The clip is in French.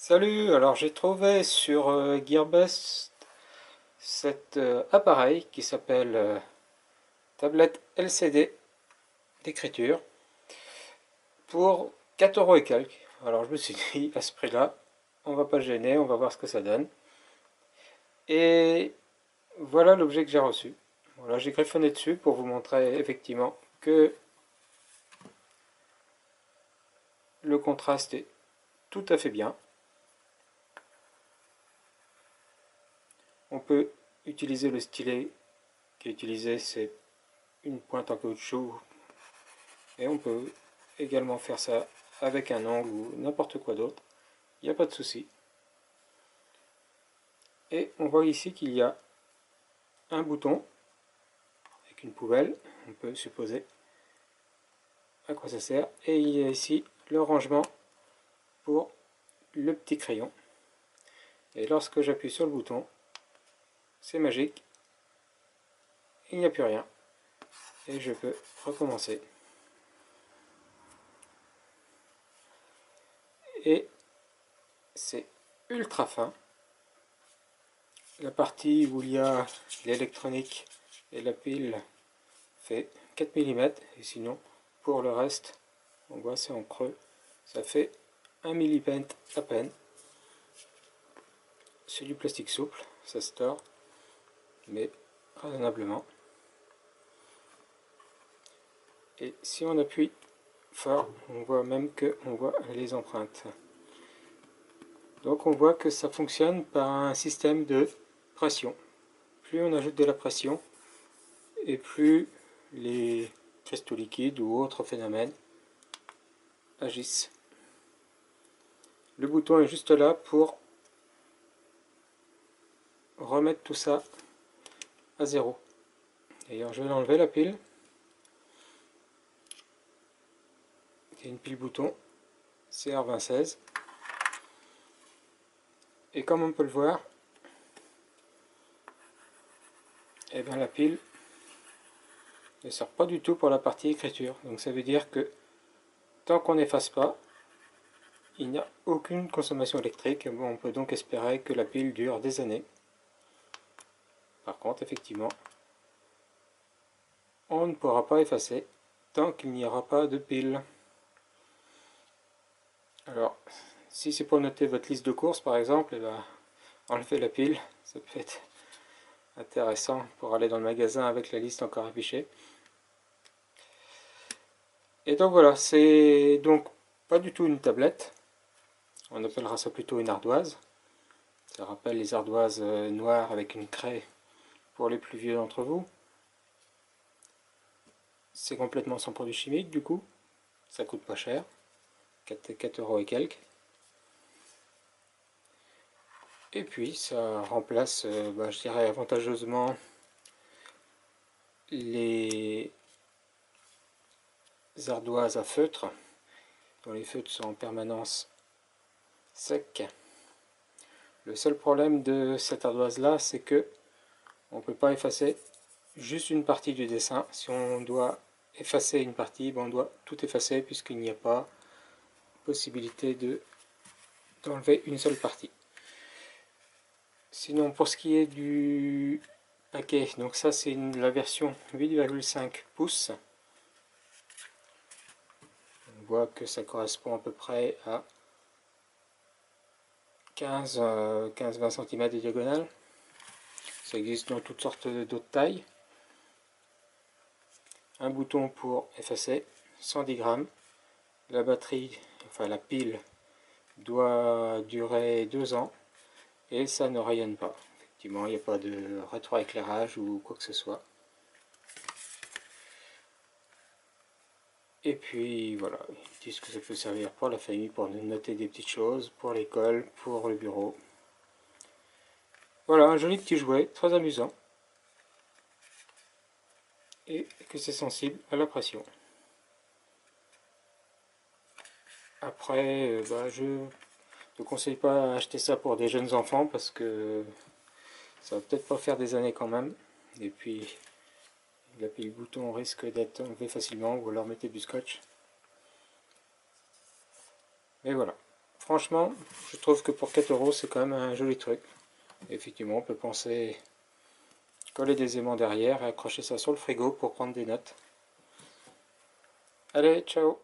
Salut, alors j'ai trouvé sur Gearbest cet appareil qui s'appelle tablette LCD d'écriture pour 4 euros et quelques. Alors je me suis dit, à ce prix-là, on va pas se gêner, on va voir ce que ça donne. Et voilà l'objet que j'ai reçu. Voilà, j'ai griffonné dessus pour vous montrer effectivement que le contraste est tout à fait bien. On peut utiliser le stylet qui est utilisé, c'est une pointe en caoutchouc, et on peut également faire ça avec un angle ou n'importe quoi d'autre, il n'y a pas de souci. Et on voit ici qu'il y a un bouton avec une poubelle, on peut supposer à quoi ça sert, et il y a ici le rangement pour le petit crayon. Et lorsque j'appuie sur le bouton, c'est magique, il n'y a plus rien, et je peux recommencer. Et c'est ultra fin. La partie où il y a l'électronique et la pile fait 4 mm, et sinon pour le reste, on voit c'est en creux, ça fait 1 mm à peine. C'est du plastique souple, ça se tord, mais raisonnablement. Et si on appuie fort, on voit même que on voit les empreintes. Donc on voit que ça fonctionne par un système de pression. Plus on ajoute de la pression, et plus les cristaux liquides ou autres phénomènes agissent. Le bouton est juste là pour remettre tout ça à zéro. D'ailleurs, je vais enlever la pile. Il y a une pile bouton CR2016. Et comme on peut le voir, eh bien, la pile ne sert pas du tout pour la partie écriture. Donc ça veut dire que tant qu'on n'efface pas, il n'y a aucune consommation électrique. Bon, on peut donc espérer que la pile dure des années. Par contre, effectivement, on ne pourra pas effacer tant qu'il n'y aura pas de pile. Alors, si c'est pour noter votre liste de courses par exemple, eh ben, enlevez la pile, ça peut être intéressant pour aller dans le magasin avec la liste encore affichée. Et donc voilà, c'est donc pas du tout une tablette, on appellera ça plutôt une ardoise. Ça rappelle les ardoises noires avec une craie pour les plus vieux d'entre vous. C'est complètement sans produits chimiques du coup, ça coûte pas cher, 4 euros et quelques. Et puis ça remplace, je dirais avantageusement, les ardoises à feutre, dont les feutres sont en permanence secs. Le seul problème de cette ardoise là, c'est que on ne peut pas effacer juste une partie du dessin. Si on doit effacer une partie, on doit tout effacer puisqu'il n'y a pas possibilité d'enlever une seule partie. Sinon, pour ce qui est du paquet, donc ça c'est la version 8,5 pouces. On voit que ça correspond à peu près à 15-20 cm de diagonale. Ça existe dans toutes sortes d'autres tailles. Un bouton pour effacer, 110 grammes. La batterie, enfin la pile, doit durer 2 ans et ça ne rayonne pas. Effectivement, il n'y a pas de rétroéclairage ou quoi que ce soit. Et puis voilà, ils disent que ça peut servir pour la famille, pour noter des petites choses, pour l'école, pour le bureau. Voilà, un joli petit jouet, très amusant. Et que c'est sensible à la pression. Après, je ne conseille pas acheter ça pour des jeunes enfants parce que ça va peut-être pas faire des années quand même. Et puis, la pile bouton risque d'être enlevé facilement ou alors mettez du scotch. Mais voilà. franchement, je trouve que pour 4 euros, c'est quand même un joli truc. Et effectivement, on peut penser coller des aimants derrière et accrocher ça sur le frigo pour prendre des notes. Allez, ciao!